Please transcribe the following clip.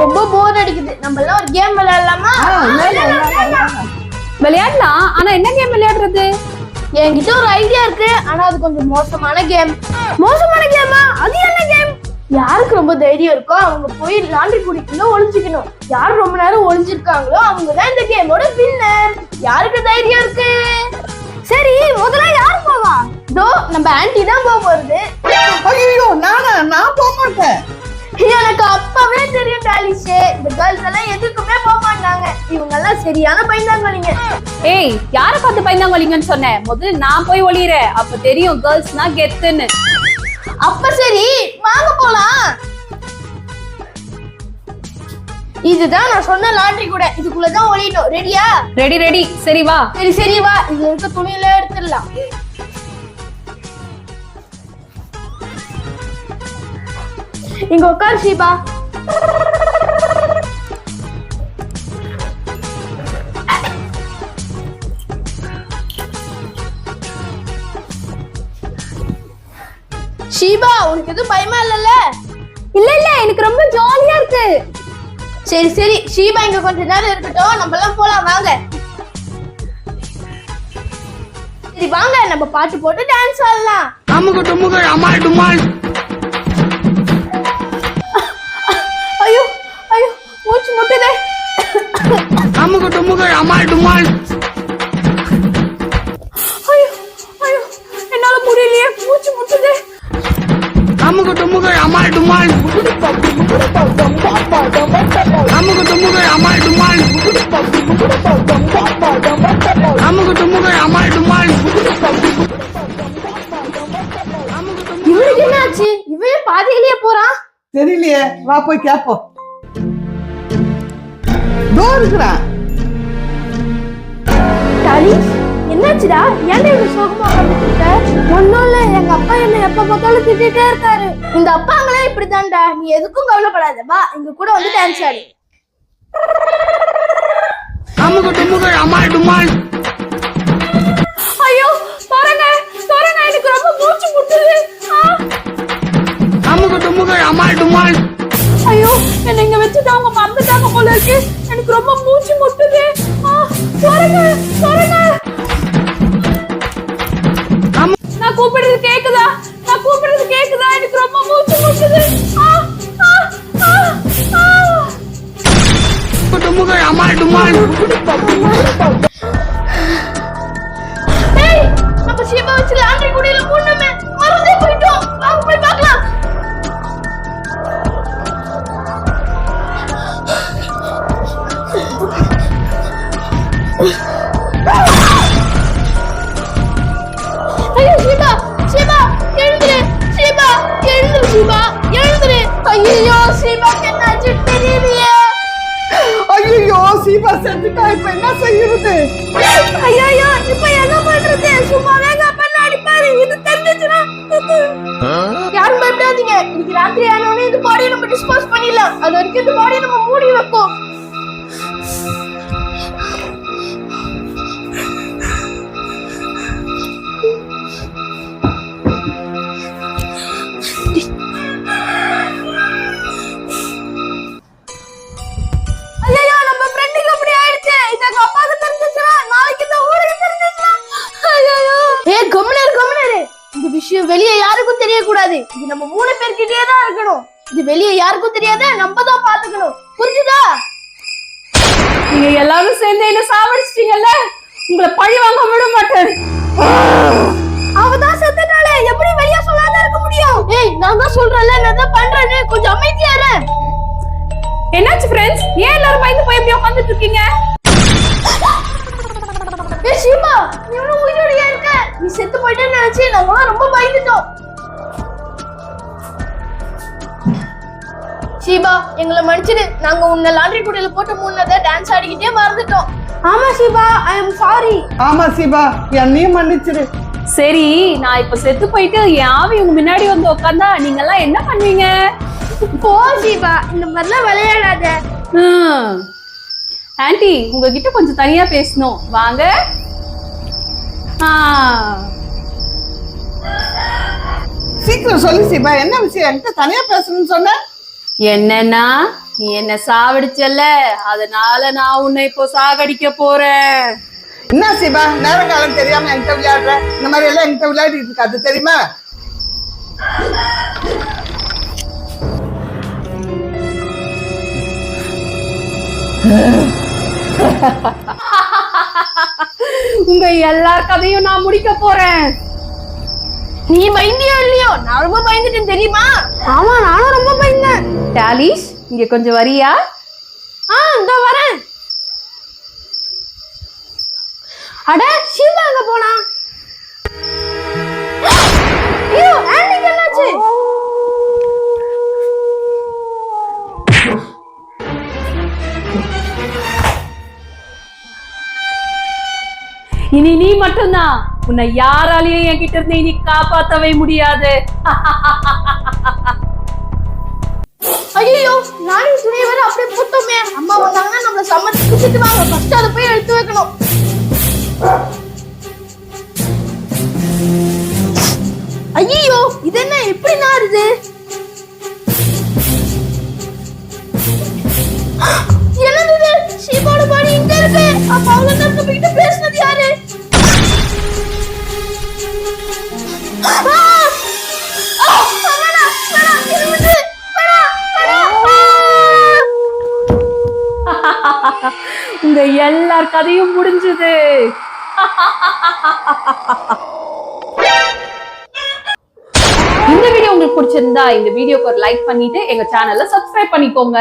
ரொம்ப போர் அடிக்குது. நம்ம எல்லாம் ஒரு கேம் விளையாடலாமா? விளையாடலாம். ஆனா என்ன கேம் விளையாடுறது? என்கிட்ட ஒரு ஐடியா இருக்கு. ஆனா அது கொஞ்சம் மோசமான கேம். மோசமான கேமா? அது என்ன கேம்? யாருக்கு ரொம்ப தைரியம் இருக்கோ அவங்க போய் லாண்ட்ரி குடிக்குள்ள ஒளிஞ்சுக்கணும். யார் ரொம்ப நேரம் ஒளிஞ்சிருக்காங்களோ அவங்க தான் இந்த கேமோட வின்னர். யாருக்கு தைரியம் இருக்கு? சரி, முதல்ல யார் போவா? இதோ நம்ம ஆன்ட்டி தான் போறது. ஐயோ, நான் போக மாட்டேன். எனக்கு அப்பவே தெரியும் டாலிஷே. இந்த கேர்ள்ஸ் எல்லாம் எதுக்குமே போக மாட்டாங்க. இவங்க எல்லாம் சரியான பயந்தாங்கொலிங்க. ஏய், யாரை பார்த்து பயந்தாங்கொலிங்கன்னு சொன்னேன்? முதல்ல நான் போய் ஒளிறேன். அப்ப தெரியும் கேர்ள்ஸ்னா கெத்துன்னு. அப்ப சரி, வாங்க போலாம். இதுதான் நான் சொன்ன லாண்ட்ரி கூட. இதுக்குள்ளதான் ஒளியணும். ரெடியா? ரெடி. சரி வா. சரி வா. இதுல இருக்க துணியில எடுத்துடலாம். இங்க உட்கார் ஷீபா. ஷீபா, உனக்கு எதுவும் பயமா இல்லல்ல? இல்ல, எனக்கு ரொம்ப ஜாலியா இருக்கு. சரி, ஷீபா இங்க கொஞ்ச நேரம் இருக்கட்டும். நம்ம எல்லாம் போலாம் வாங்க. சரி வாங்க, நம்ம பாட்டு போட்டு டான்ஸ் ஆடலாம். அமுக டுமுக அமால் டுமால். ஐயோ, மூச்சு முட்டுதே. அமுக டுமுக அமால் டுமால். ஐயோ, என்னால முடியலையே, மூச்சு முட்டுதே. அமுக டுமுக அமால் டுமால். அமுக டுமுக அமால் டுமால். அமுக டுமுக அமால் டுமால். இவனுக்கு என்னாச்சு? இவன் பாதியிலேயே போறான். தெரியலையே, வா போய் கேப்போம். இருக்கிறான். டாலிஷ், என்னாச்சுடா? ஏன்டா இவ்வளவு சோகமா உட்கார்ந்துட்டு? ஒண்ணும் இல்ல, எங்க அப்பா என்ன எப்ப பார்த்தாலும் திட்டிட்டே இருக்காரு. இந்த அப்பாங்களே இப்படிதான்டா. நீ எதுக்கும் கவலைப்படாத. வா, எங்க கூட வந்து டான்ஸ் ஆடு. அமுக டுமுக அமால் டுமால். ஐயோ, பாருங்க, எனக்கு ரொம்ப மூச்சு முட்டுது. அமுக டுமுக அமால் டுமால். ஐயோ, என்ன இங்க வச்சுட்டு அவங்க மறந்துட்டாங்க போல இருக்கு. எனக்கு ரொம்ப மூச்சு முட்டுது. பாருங்க. நான் கூப்பிடுறது கேக்குதா? எனக்கு ரொம்ப மூச்சு முட்டுது. டுமுக அமால் டுமால். ஏய், நம்ம ஷீபா வச்சு லாண்ட்ரி குடியில மூணுமே மறந்தே போயிட்டோம். வாங்க போய் பார்க்கலாம். ஐயோ, ஷீபா, எழுந்துரு. ஐயோ, ஷீபாக்கு என்னாச்சு தெரியலையே. ஐயோ, சீபா செத்துட்டா. இப்ப என்ன செய்யறது? ஐயோ, இப்ப என்ன பண்றது? சும்மாவே அப்பா அடிப்பாரு. இது தெரிஞ்சுச்சுனா யாரும் பயப்படாதீங்க. இன்னைக்கு ராத்திரி ஆனோடனே இந்த பாடியை நம்ம டிஸ்போஸ் பண்ணிடலாம். அது வரைக்கும் இந்த பாடியை நம்ம மூடி வைப்போம். ஐயோ, நம்ம ஃப்ரெண்டுக்கு அப்படி ஆயிடுச்சு. இது எங்க அப்பாக்கு தெரிஞ்சுச்சுனா நாளைக்கு இந்த ஊருக்கு தெரிஞ்சுச்சுனா ஐயோ. ஏய், கம்முனரு. இந்த விஷயம் வெளியே யாருக்கும் தெரியக்கூடாது. இது நம்ம 3 பேர்கிட்டயே தான் இருக்கணும். இது வெளியே யாருக்கும் தெரியாத, நம்ம தான் பாத்துக்கணும். புரிஞ்சுதா? நீங்க எல்லாரும் சேர்ந்து என்ன சாவடிச்சிட்டீங்கல்ல, உங்களை பழி வாங்க விட மாட்டேன். அவதான் செத்துட்டாளே, எப்படி வெளியே சொல்லாத இருக்க முடியும்? ஏய், நான் தான் சொல்றேன்ல, நான் தான் பண்றேன்னு. கொஞ்சம் அமைதியா இரு. என்னாச்சு ஃப்ரெண்ட்ஸ்? ஏன் எல்லாரும் பயந்து போய் எப்படி உட்கார்ந்துட்டு இருக்கீங்க? ஏய் ஷீபா, நீ இன்னும் உயிரோடயா இருக்க? நீ செத்து போயிட்டேன்னு நினைச்சு நாங்களாம் ரொம்ப பயந்துட்டோம். ஷீபா, எங்களை மன்னிச்சிடு. நாங்க உன்னை லாண்ட்ரி குடியில போட்டு மூணத டான்ஸ் ஆடிக்கிட்டே மறந்துட்டோம். ஆமா ஷீபா, ஐ அம் சாரி. ஆமா சீபா, என்னையும் மன்னிச்சிடு. சரி, நான் இப்ப செத்து போயிட்டு என் ஆவி உங்க முன்னாடி வந்து உட்கார்ந்தா நீங்க எல்லாம் என்ன பண்ணுவீங்க? போ ஷீபா, இந்த மாதிரிலாம் விளையாடாத. ஆன்ட்டி, உங்ககிட்ட கொஞ்சம் தனியா பேசணும். வாங்க. சீக்கிரம் சொல்லு சீபா, என்ன விஷயம்? என்கிட்ட தனியா பேசணும்னு சொன்ன. என்னன்னா நீ என்ன சாவடிச்சல்ல, அதனால நான் உன்னை இப்போ சாகடிக்க போறேன். என்ன சிவா, நேரம் காலம் தெரியாம என்கிட்ட விளையாடுற? இந்த மாதிரி எல்லாம் என்கிட்ட விளையாடிட்டு இருக்காது தெரியுமா? உங்க எல்லார் கதையும் நான் முடிக்க போறேன். நீ பயந்தியோ இல்லையோ, நான் ரொம்ப பயந்துட்டேன் தெரியுமா? ஆமா, நானும் ரொம்ப பயந்தேன். டாலிஷ், இங்க கொஞ்சம் வரியா? இந்த வரேன். அட, ஷீபா எங்க போனா? ஐயோ, ஆண்டிக்கு என்னாச்சு? இனி நீ மட்டும்தான். உன்னை யாராலையும் என்கிட்ட இருந்து இனி காப்பாத்தவே முடியாது. ஐயோ, நானும் துணியை வேற அப்படியே போட்டோமே. அம்மா வந்தாங்கன்னா நம்மள சமைச்சு திட்டுவாங்க. ஃபர்ஸ்ட் அதை போய் எடுத்து வைக்கணும். ஐயோ, இது என்ன எப்படி நாறுது? என்னது இது? ஷீபாவோட பாடி இங்க இருக்கு. அப்ப அவங்க நம்ம கிட்ட பேசினது யாரு? உங்க எல்லார் கதையும் முடிஞ்சது. இந்த வீடியோ உங்களுக்கு பிடிச்சிருந்தா இந்த வீடியோக்கு ஒரு லைக் பண்ணிட்டு எங்க சேனலை சப்ஸ்கிரைப் பண்ணிக்கோங்க.